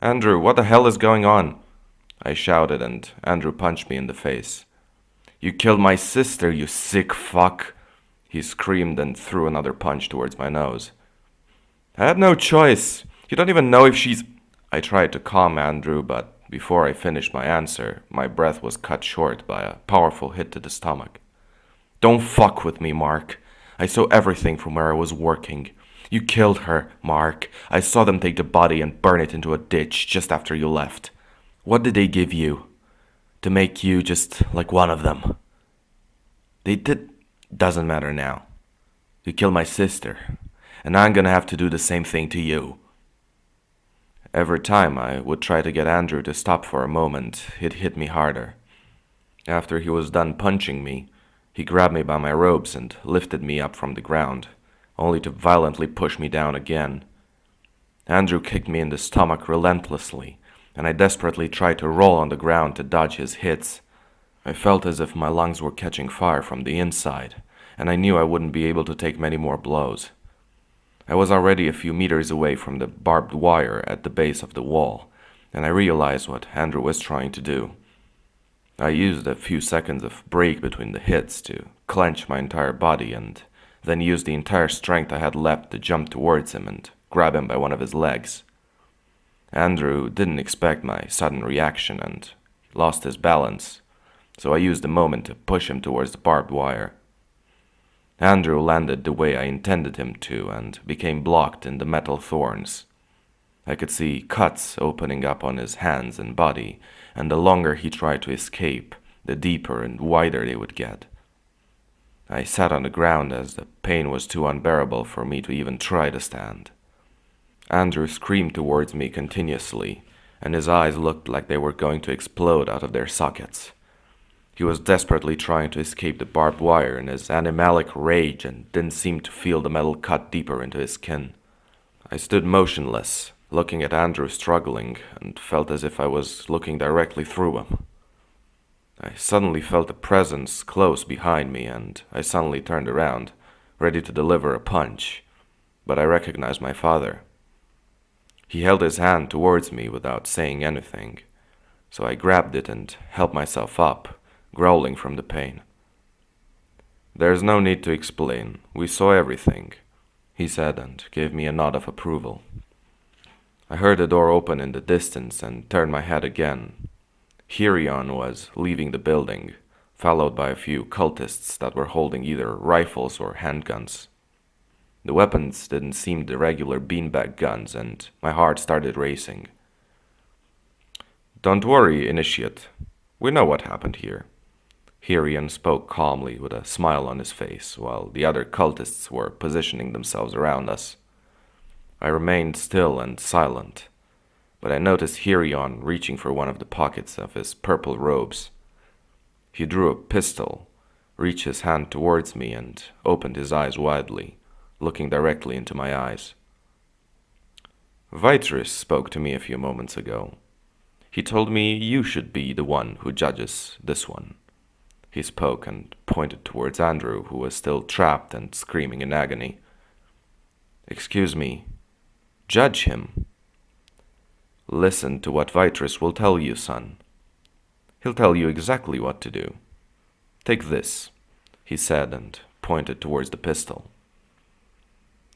Andrew, what the hell is going on? I shouted, and Andrew punched me in the face. You killed my sister, you sick fuck! He screamed and threw another punch towards my nose. I had no choice. You don't even know if she's. I tried to calm Andrew, but before I finished my answer, my breath was cut short by a powerful hit to the stomach. Don't fuck with me, Mark. I saw everything from where I was working. You killed her, Mark. I saw them take the body and burn it into a ditch just after you left. What did they give you? To make you just like one of them? They did. Doesn't matter now. You killed my sister, and I'm gonna have to do the same thing to you. Every time I would try to get Andrew to stop for a moment, it hit me harder. After he was done punching me, he grabbed me by my robes and lifted me up from the ground, only to violently push me down again. Andrew kicked me in the stomach relentlessly, and I desperately tried to roll on the ground to dodge his hits. I felt as if my lungs were catching fire from the inside, and I knew I wouldn't be able to take many more blows. I was already a few meters away from the barbed wire at the base of the wall, and I realized what Andrew was trying to do. I used a few seconds of break between the hits to clench my entire body and then used the entire strength I had left to jump towards him and grab him by one of his legs. Andrew didn't expect my sudden reaction and lost his balance, so I used the moment to push him towards the barbed wire. Andrew landed the way I intended him to and became blocked in the metal thorns. I could see cuts opening up on his hands and body, and the longer he tried to escape, the deeper and wider they would get. I sat on the ground as the pain was too unbearable for me to even try to stand. Andrew screamed towards me continuously, and his eyes looked like they were going to explode out of their sockets. He was desperately trying to escape the barbed wire in his animalic rage and didn't seem to feel the metal cut deeper into his skin. I stood motionless, looking at Andrew struggling, and felt as if I was looking directly through him. I suddenly felt a presence close behind me, and I suddenly turned around, ready to deliver a punch, but I recognized my father. He held his hand towards me without saying anything, so I grabbed it and helped myself up, growling from the pain. There's no need to explain. We saw everything, he said and gave me a nod of approval. I heard the door open in the distance and turned my head again. Hirion was leaving the building, followed by a few cultists that were holding either rifles or handguns. The weapons didn't seem the regular beanbag guns, and my heart started racing. Don't worry, Initiate. We know what happened here. Hirion spoke calmly with a smile on his face, while the other cultists were positioning themselves around us. I remained still and silent, but I noticed Hirion reaching for one of the pockets of his purple robes. He drew a pistol, reached his hand towards me, and opened his eyes widely, looking directly into my eyes. Vitris spoke to me a few moments ago. He told me you should be the one who judges this one. He spoke and pointed towards Andrew, who was still trapped and screaming in agony. Excuse me. Judge him. Listen to what Vitris will tell you, son. He'll tell you exactly what to do. Take this, he said and pointed towards the pistol.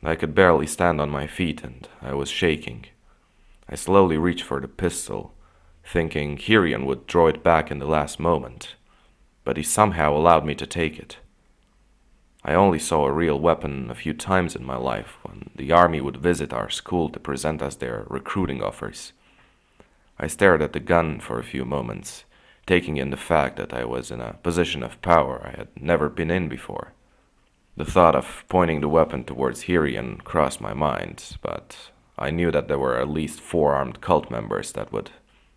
I could barely stand on my feet and I was shaking. I slowly reached for the pistol, thinking Hirion would draw it back in the last moment, but he somehow allowed me to take it. I only saw a real weapon a few times in my life when the army would visit our school to present us their recruiting offers. I stared at the gun for a few moments, taking in the fact that I was in a position of power I had never been in before. The thought of pointing the weapon towards Hirion crossed my mind, but I knew that there were at least 4 armed cult members that would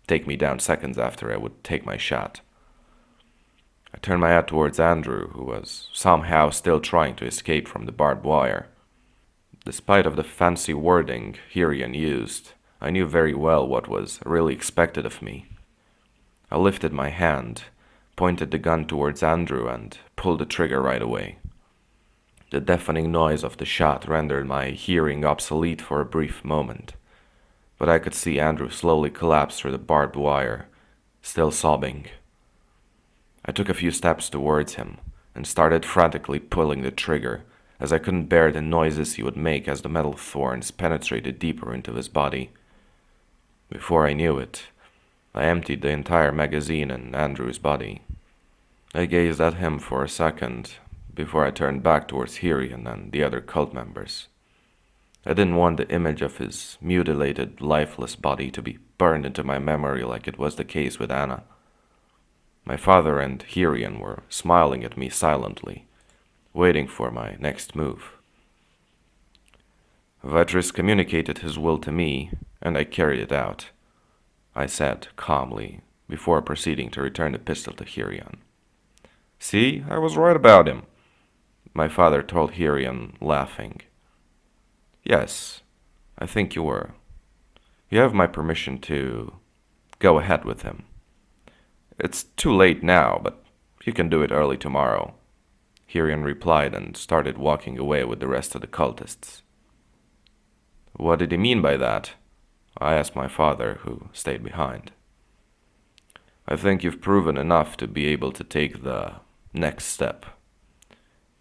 take me down seconds after I would take my shot. I turned my head towards Andrew, who was somehow still trying to escape from the barbed wire. Despite of the fancy wording Hirion used, I knew very well what was really expected of me. I lifted my hand, pointed the gun towards Andrew, and pulled the trigger right away. The deafening noise of the shot rendered my hearing obsolete for a brief moment. but I could see Andrew slowly collapse through the barbed wire, still sobbing. I took a few steps towards him and started frantically pulling the trigger, as I couldn't bear the noises he would make as the metal thorns penetrated deeper into his body. Before I knew it, I emptied the entire magazine in Andrew's body. I gazed at him for a second before I turned back towards Hirian and the other cult members. I didn't want the image of his mutilated, lifeless body to be burned into my memory like it was the case with Anna. My father and Hirian were smiling at me silently, waiting for my next move. Vitris communicated his will to me, and I carried it out, I said calmly, before proceeding to return the pistol to Hirian. See, I was right about him, my father told Hirian, laughing. Yes, I think you were. You have my permission to go ahead with him. It's too late now, but you can do it early tomorrow, Hirian replied and started walking away with the rest of the cultists. What did he mean by that? I asked my father, who stayed behind. I think you've proven enough to be able to take the next step.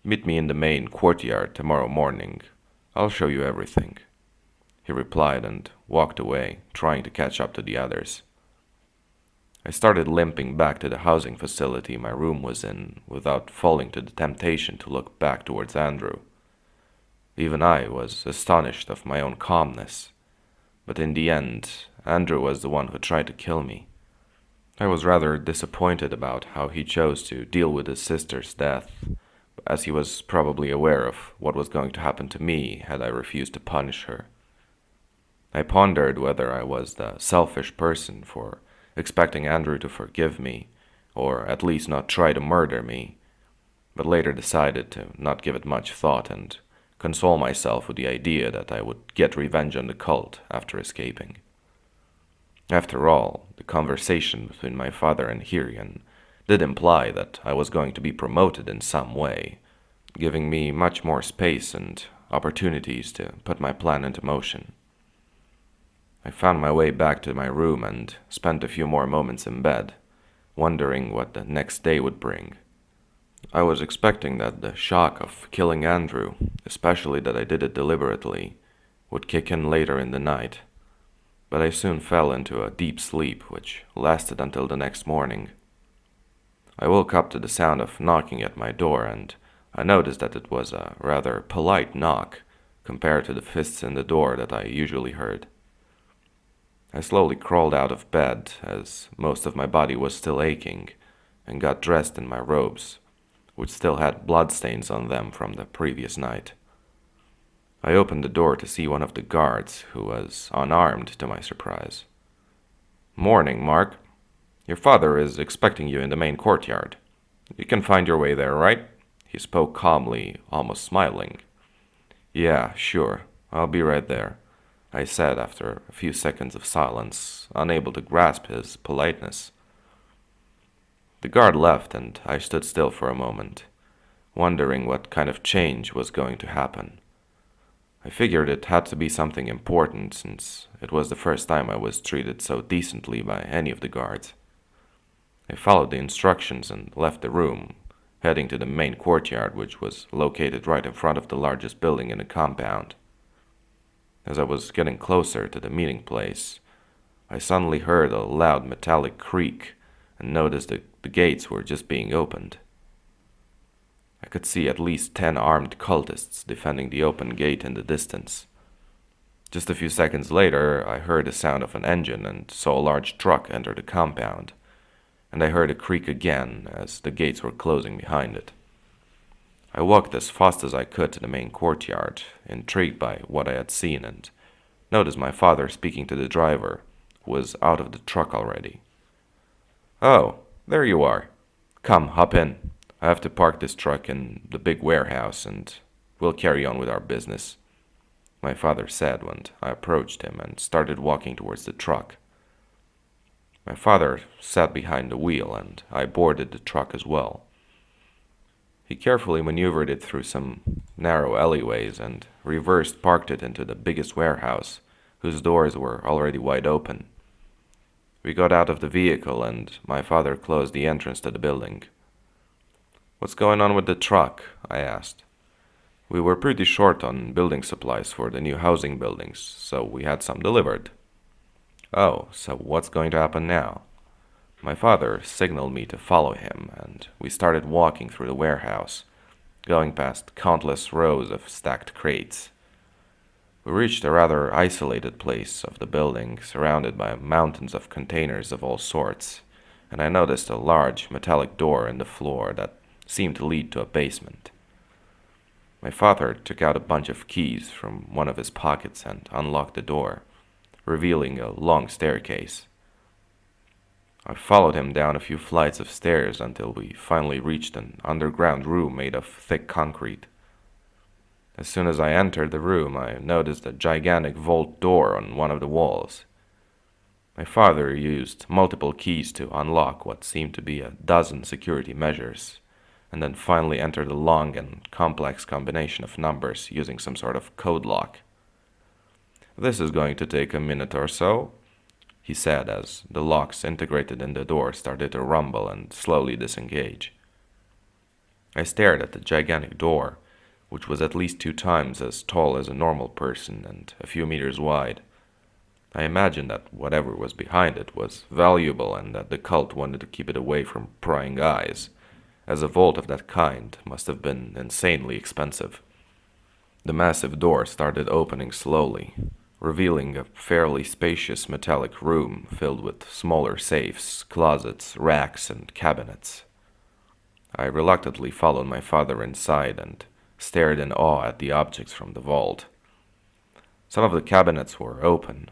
Meet me in the main courtyard tomorrow morning. I'll show you everything, he replied and walked away, trying to catch up to the others. I started limping back to the housing facility my room was in without falling to the temptation to look back towards Andrew. Even I was astonished of my own calmness, but in the end, Andrew was the one who tried to kill me. I was rather disappointed about how he chose to deal with his sister's death, as he was probably aware of what was going to happen to me had I refused to punish her. I pondered whether I was the selfish person for expecting Andrew to forgive me, or at least not try to murder me, but later decided to not give it much thought and console myself with the idea that I would get revenge on the cult after escaping. After all, the conversation between my father and Hirian did imply that I was going to be promoted in some way, giving me much more space and opportunities to put my plan into motion. I found my way back to my room and spent a few more moments in bed, wondering what the next day would bring. I was expecting that the shock of killing Andrew, especially that I did it deliberately, would kick in later in the night, but I soon fell into a deep sleep which lasted until the next morning. I woke up to the sound of knocking at my door, and I noticed that it was a rather polite knock compared to the fists in the door that I usually heard. I slowly crawled out of bed, as most of my body was still aching, and got dressed in my robes, which still had bloodstains on them from the previous night. I opened the door to see one of the guards, who was unarmed to my surprise. "Morning, Mark. Your father is expecting you in the main courtyard. You can find your way there, right?" He spoke calmly, almost smiling. "Yeah, sure. I'll be right there," I said after a few seconds of silence, unable to grasp his politeness. The guard left, and I stood still for a moment, wondering what kind of change was going to happen. I figured it had to be something important, since it was the first time I was treated so decently by any of the guards. I followed the instructions and left the room, heading to the main courtyard, which was located right in front of the largest building in the compound. As I was getting closer to the meeting place, I suddenly heard a loud metallic creak and noticed that the gates were just being opened. I could see at least 10 armed cultists defending the open gate in the distance. Just a few seconds later, I heard the sound of an engine and saw a large truck enter the compound, and I heard a creak again as the gates were closing behind it. I walked as fast as I could to the main courtyard, intrigued by what I had seen, and noticed my father speaking to the driver, who was out of the truck already. "Oh, there you are. Come, hop in. I have to park this truck in the big warehouse, and we'll carry on with our business," my father said when I approached him and started walking towards the truck. My father sat behind the wheel, and I boarded the truck as well. He carefully maneuvered it through some narrow alleyways and reverse parked it into the biggest warehouse, whose doors were already wide open. We got out of the vehicle and my father closed the entrance to the building. "What's going on with the truck?" I asked. We were pretty short on building supplies for the new housing buildings, so we had some delivered. "Oh, so what's going to happen now?" My father signaled me to follow him, and we started walking through the warehouse, going past countless rows of stacked crates. We reached a rather isolated place of the building, surrounded by mountains of containers of all sorts, and I noticed a large metallic door in the floor that seemed to lead to a basement. My father took out a bunch of keys from one of his pockets and unlocked the door, revealing a long staircase. I followed him down a few flights of stairs until we finally reached an underground room made of thick concrete. As soon as I entered the room, I noticed a gigantic vault door on one of the walls. My father used multiple keys to unlock what seemed to be a dozen security measures, and then finally entered a long and complex combination of numbers using some sort of code lock. "This is going to take a minute or so," he said as the locks integrated in the door started to rumble and slowly disengage. I stared at the gigantic door, which was at least 2 times as tall as a normal person and a few meters wide. I imagined that whatever was behind it was valuable and that the cult wanted to keep it away from prying eyes, as a vault of that kind must have been insanely expensive. The massive door started opening slowly, revealing a fairly spacious metallic room filled with smaller safes, closets, racks, and cabinets. I reluctantly followed my father inside and stared in awe at the objects from the vault. Some of the cabinets were open,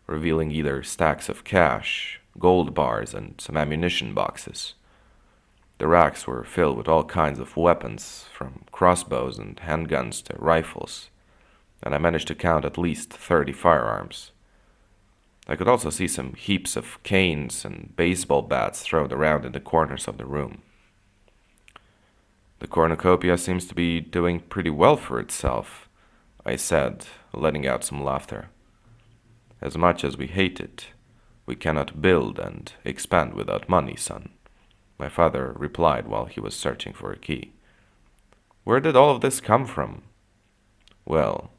revealing either stacks of cash, gold bars, and some ammunition boxes. The racks were filled with all kinds of weapons, from crossbows and handguns to rifles, and I managed to count at least 30 firearms. I could also see some heaps of canes and baseball bats thrown around in the corners of the room. "The cornucopia seems to be doing pretty well for itself," I said, letting out some laughter. "As much as we hate it, we cannot build and expand without money, son," my father replied while he was searching for a key. "Where did all of this come from?" "Well,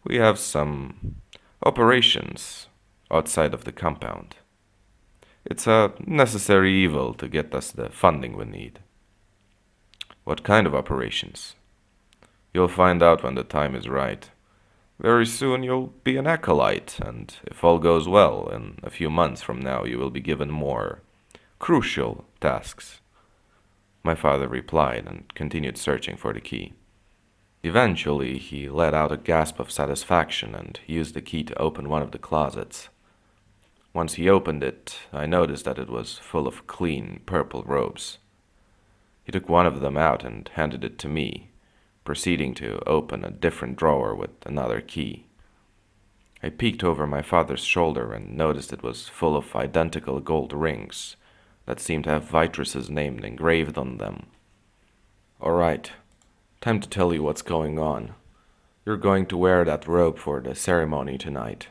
we have some operations outside of the compound. It's a necessary evil to get us the funding we need." "What kind of operations?" "You'll find out when the time is right. Very soon you'll be an acolyte, and if all goes well, in a few months from now you will be given more crucial tasks," my father replied and continued searching for the key. Eventually, he let out a gasp of satisfaction and used the key to open one of the closets. Once he opened it, I noticed that it was full of clean, purple robes. He took one of them out and handed it to me, proceeding to open a different drawer with another key. I peeked over my father's shoulder and noticed it was full of identical gold rings that seemed to have Vitrus's name engraved on them. "All right, time to tell you what's going on. You're going to wear that robe for the ceremony tonight,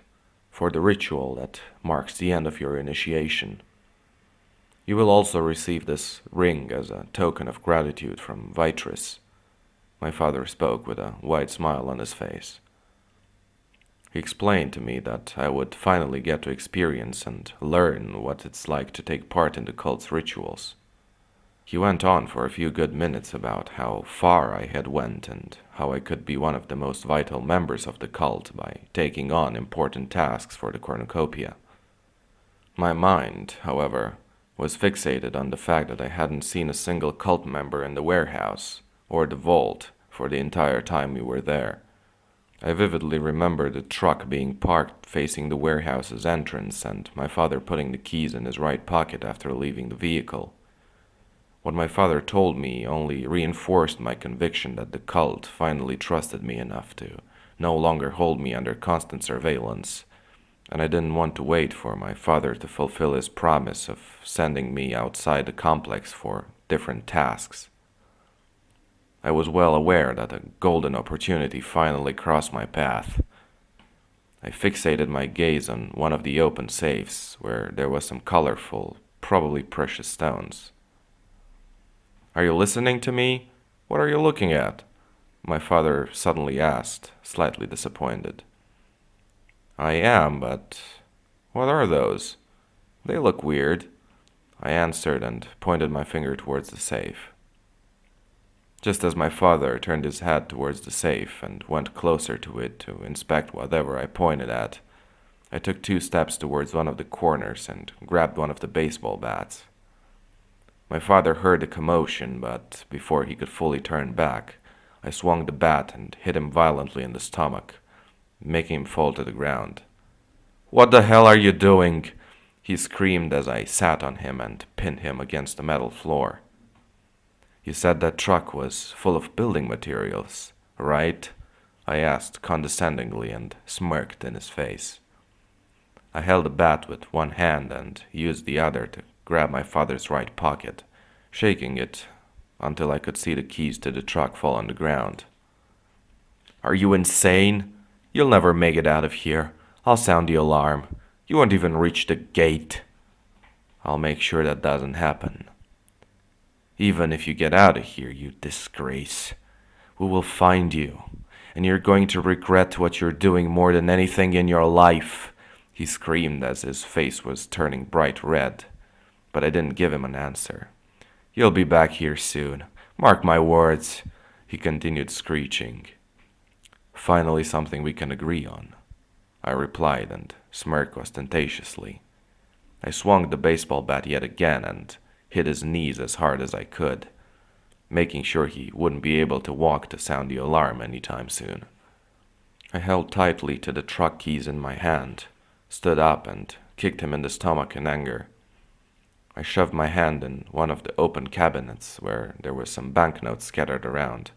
for the ritual that marks the end of your initiation. You will also receive this ring as a token of gratitude from Vitrus." My father spoke with a wide smile on his face. He explained to me that I would finally get to experience and learn what it's like to take part in the cult's rituals. He went on for a few good minutes about how far I had went and how I could be one of the most vital members of the cult by taking on important tasks for the cornucopia. My mind, however, was fixated on the fact that I hadn't seen a single cult member in the warehouse or the vault for the entire time we were there. I vividly remember the truck being parked facing the warehouse's entrance and my father putting the keys in his right pocket after leaving the vehicle. What my father told me only reinforced my conviction that the cult finally trusted me enough to no longer hold me under constant surveillance, and I didn't want to wait for my father to fulfill his promise of sending me outside the complex for different tasks. I was well aware that a golden opportunity finally crossed my path. I fixated my gaze on one of the open safes, where there was some colorful, probably precious stones. Are you listening to me? What are you looking at? My father suddenly asked, slightly disappointed. I am, but what are those? They look weird, I answered and pointed my finger towards the safe. Just as my father turned his head towards the safe and went closer to it to inspect whatever I pointed at, I took 2 steps towards one of the corners and grabbed one of the baseball bats. My father heard the commotion, but before he could fully turn back, I swung the bat and hit him violently in the stomach, making him fall to the ground. What the hell are you doing? He screamed as I sat on him and pinned him against the metal floor. You said that truck was full of building materials, right? I asked condescendingly and smirked in his face. I held the bat with one hand and used the other to grab my father's right pocket, shaking it until I could see the keys to the truck fall on the ground. Are you insane? You'll never make it out of here. I'll sound the alarm. You won't even reach the gate. I'll make sure that doesn't happen. Even if you get out of here, you disgrace, we will find you, and you're going to regret what you're doing more than anything in your life, he screamed as his face was turning bright red, but I didn't give him an answer. You'll be back here soon. Mark my words, he continued screeching. Finally something we can agree on, I replied and smirked ostentatiously. I swung the baseball bat yet again and hit his knees as hard as I could, making sure he wouldn't be able to walk to sound the alarm anytime soon. I held tightly to the truck keys in my hand, stood up, and kicked him in the stomach in anger. I shoved my hand in one of the open cabinets where there were some banknotes scattered around.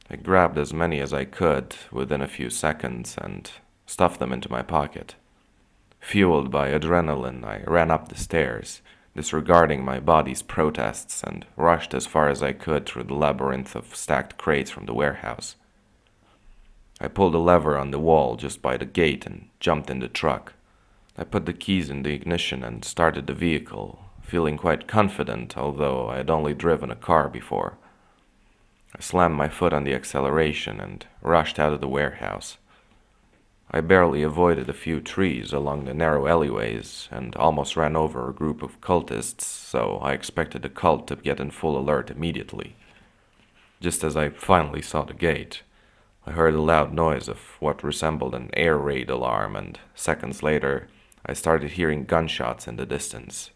I grabbed as many as I could within a few seconds and stuffed them into my pocket. Fueled by adrenaline, I ran up the stairs, disregarding my body's protests, and rushed as far as I could through the labyrinth of stacked crates from the warehouse. I pulled a lever on the wall just by the gate and jumped in the truck. I put the keys in the ignition and started the vehicle, feeling quite confident, although I had only driven a car before. I slammed my foot on the acceleration and rushed out of the warehouse. I barely avoided a few trees along the narrow alleyways and almost ran over a group of cultists, so I expected the cult to get in full alert immediately. Just as I finally saw the gate, I heard a loud noise of what resembled an air raid alarm, and seconds later, I started hearing gunshots in the distance.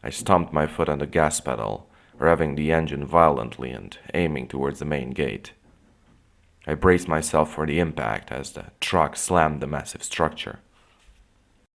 I stomped my foot on the gas pedal, revving the engine violently and aiming towards the main gate. I braced myself for the impact as the truck slammed the massive structure.